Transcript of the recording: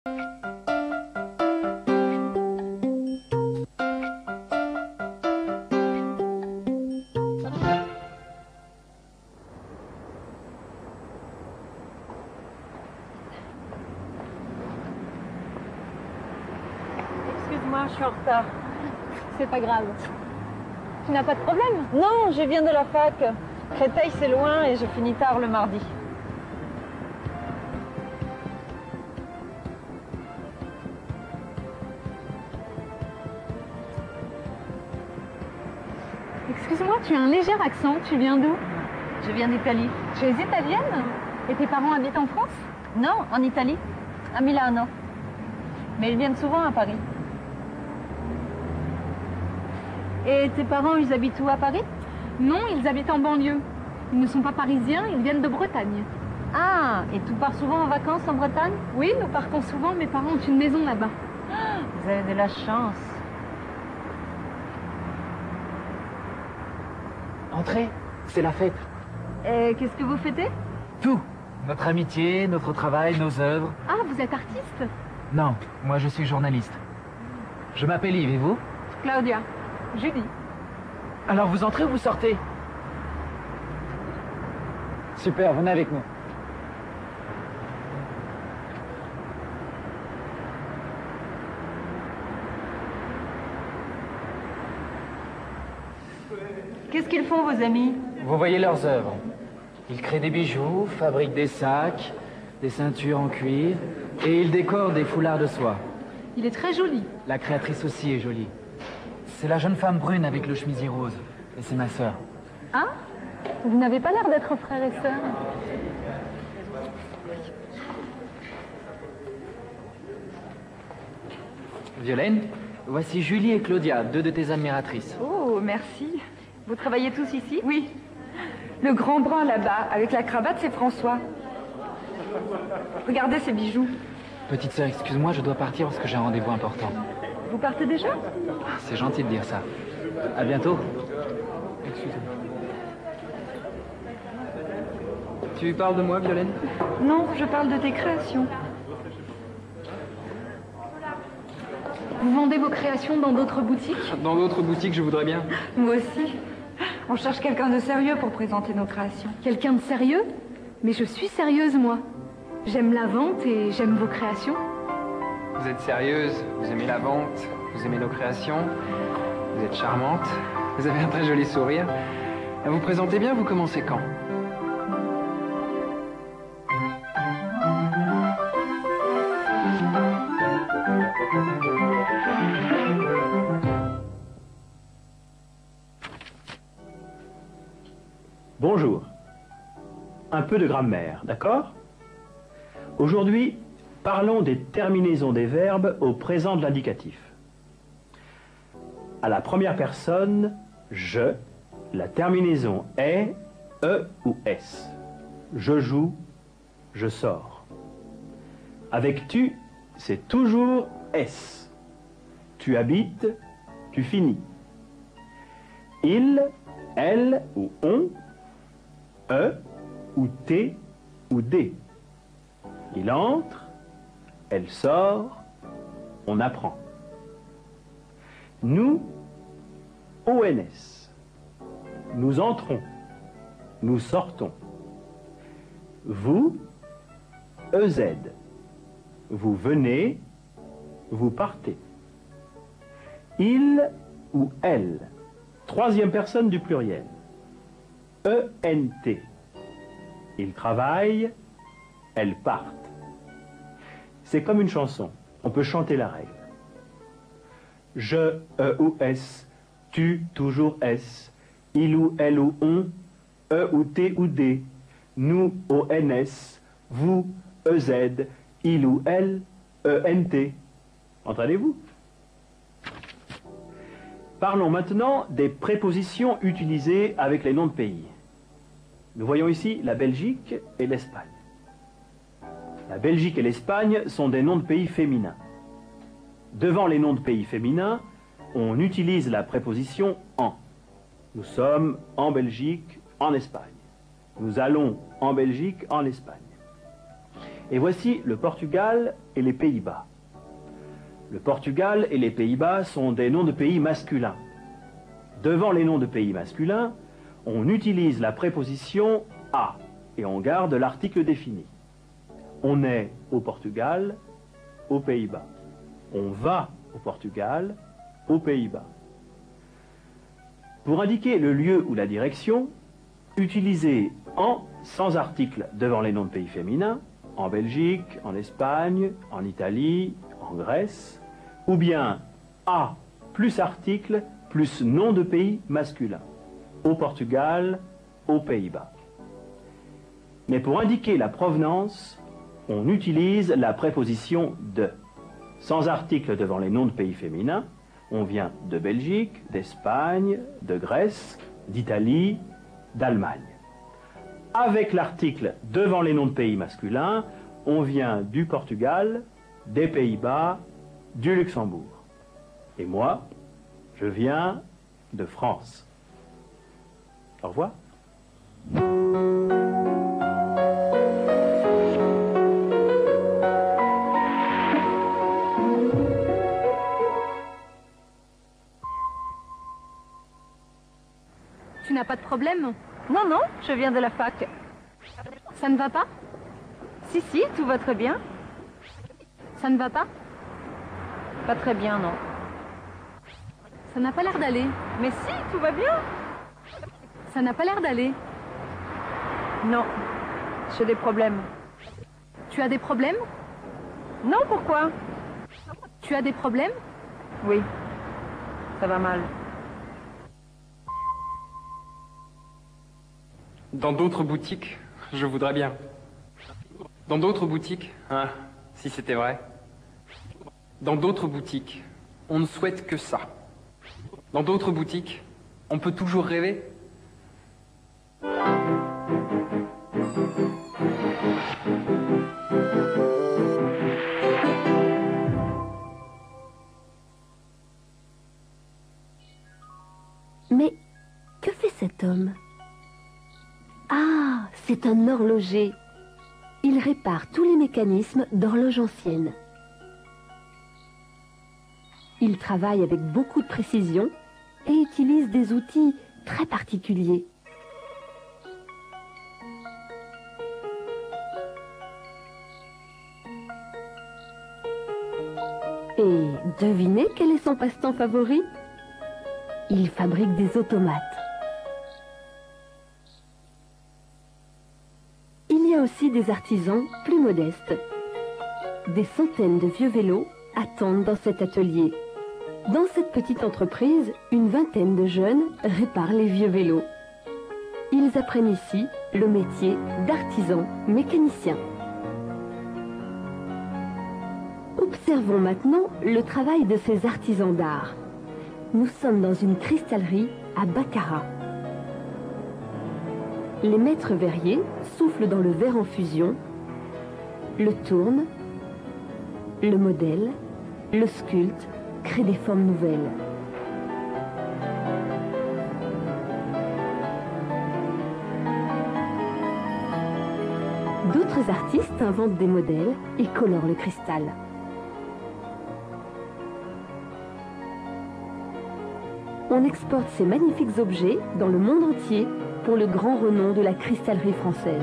Excuse-moi, je suis en retard. C'est pas grave. Tu n'as pas de problème? Non, je viens de la fac. Créteil, c'est loin et je finis tard le mardi. Excuse-moi, tu as un léger accent. Tu viens d'où? Je viens d'Italie. Tu es italienne? Et tes parents habitent en France? Non, en Italie, à Milano. Mais ils viennent souvent à Paris. Et tes parents, ils habitent où à Paris? Non, ils habitent en banlieue. Ils ne sont pas parisiens, ils viennent de Bretagne. Ah, et tu pars souvent en vacances en Bretagne? Oui, nous partons souvent, mes parents ont une maison là-bas. Vous avez de la chance. Entrez, c'est la fête. Et qu'est-ce que vous fêtez? Tout. Notre amitié, notre travail, nos œuvres. Ah, vous êtes artiste? Non, moi je suis journaliste. Je m'appelle Yves, et vous? Claudia. Julie. Alors vous entrez ou vous sortez? Super, venez avec nous. Qu'est-ce qu'ils font, vos amis? Vous voyez leurs œuvres. Ils créent des bijoux, fabriquent des sacs, des ceintures en cuir, et ils décorent des foulards de soie. Il est très joli. La créatrice aussi est jolie. C'est la jeune femme brune avec le chemisier rose. Et c'est ma sœur. Ah? Vous n'avez pas l'air d'être frère et sœur. Violaine, voici Julie et Claudia, deux de tes admiratrices. Oh, merci. Vous travaillez tous ici? Oui. Le grand brun là-bas, avec la cravate, c'est François. Regardez ces bijoux. Petite sœur, excuse-moi, je dois partir parce que j'ai un rendez-vous important. Vous partez déjà? C'est gentil de dire ça. À bientôt. Tu parles de moi, Violaine? Non, je parle de tes créations. Vous vendez vos créations dans d'autres boutiques? Dans d'autres boutiques, je voudrais bien. Moi aussi. On cherche quelqu'un de sérieux pour présenter nos créations. Quelqu'un de sérieux? Mais je suis sérieuse, moi. J'aime la vente et j'aime vos créations. Vous êtes sérieuse, vous aimez la vente, vous aimez nos créations, vous êtes charmante, vous avez un très joli sourire. Vous présentez bien, vous commencez quand? Bonjour. Un peu de grammaire, d'accord? Aujourd'hui, parlons des terminaisons des verbes au présent de l'indicatif. À la première personne, je, la terminaison est, e ou s. Je joue, je sors. Avec tu, c'est toujours s. Tu habites, tu finis. Il, elle ou on, e ou t ou d. Il entre, elle sort, on apprend. Nous, ONS. Nous entrons, nous sortons. Vous, EZ. Vous venez, vous partez. Il ou elle. Troisième personne du pluriel. ENT. Ils travaillent, elles partent. C'est comme une chanson. On peut chanter la règle. Je, E ou S, tu, toujours S, il ou elle ou on, E ou T ou D, nous, ONS, vous, EZ, il ou elle, ENT. Entendez-vous? Parlons maintenant des prépositions utilisées avec les noms de pays. Nous voyons ici la Belgique et l'Espagne. La Belgique et l'Espagne sont des noms de pays féminins. Devant les noms de pays féminins, on utilise la préposition en. Nous sommes en Belgique, en Espagne. Nous allons en Belgique, en Espagne. Et voici le Portugal et les Pays-Bas. Le Portugal et les Pays-Bas sont des noms de pays masculins. Devant les noms de pays masculins, on utilise la préposition « à » et on garde l'article défini. On est au Portugal, aux Pays-Bas. On va au Portugal, aux Pays-Bas. Pour indiquer le lieu ou la direction, utilisez « en » sans article devant les noms de pays féminins, en Belgique, en Espagne, en Italie, en Grèce, ou bien « à » plus article plus nom de pays masculin, au Portugal, aux Pays-Bas. Mais pour indiquer la provenance, on utilise la préposition « de ». Sans article devant les noms de pays féminins, on vient de Belgique, d'Espagne, de Grèce, d'Italie, d'Allemagne. Avec l'article devant les noms de pays masculins, on vient du Portugal, des Pays-Bas, du Luxembourg. Et moi, je viens de France. Au revoir. Tu n'as pas de problème? Non, non, je viens de la fac. Ça ne va pas? Si, si, tout va très bien. Ça ne va pas? Pas très bien, non. Ça n'a pas l'air d'aller. Mais si, tout va bien. Ça n'a pas l'air d'aller. Non, j'ai des problèmes. Tu as des problèmes? Non, pourquoi? Tu as des problèmes? Oui, ça va mal. Dans d'autres boutiques, je voudrais bien. Dans d'autres boutiques, hein, si c'était vrai. Dans d'autres boutiques, on ne souhaite que ça. Dans d'autres boutiques, on peut toujours rêver. Mais que fait cet homme? Ah, c'est un horloger. Il répare tous les mécanismes d'horloge ancienne. Il travaille avec beaucoup de précision et utilise des outils très particuliers. Et devinez quel est son passe-temps favori? Il fabrique des automates. Il y a aussi des artisans plus modestes. Des centaines de vieux vélos attendent dans cet atelier. Dans cette petite entreprise, une vingtaine de jeunes réparent les vieux vélos. Ils apprennent ici le métier d'artisan mécanicien. Observons maintenant le travail de ces artisans d'art. Nous sommes dans une cristallerie à Baccarat. Les maîtres verriers soufflent dans le verre en fusion, le tournent, le modèle, le sculptent, créent des formes nouvelles. D'autres artistes inventent des modèles et colorent le cristal. On exporte ces magnifiques objets dans le monde entier pour le grand renom de la cristallerie française.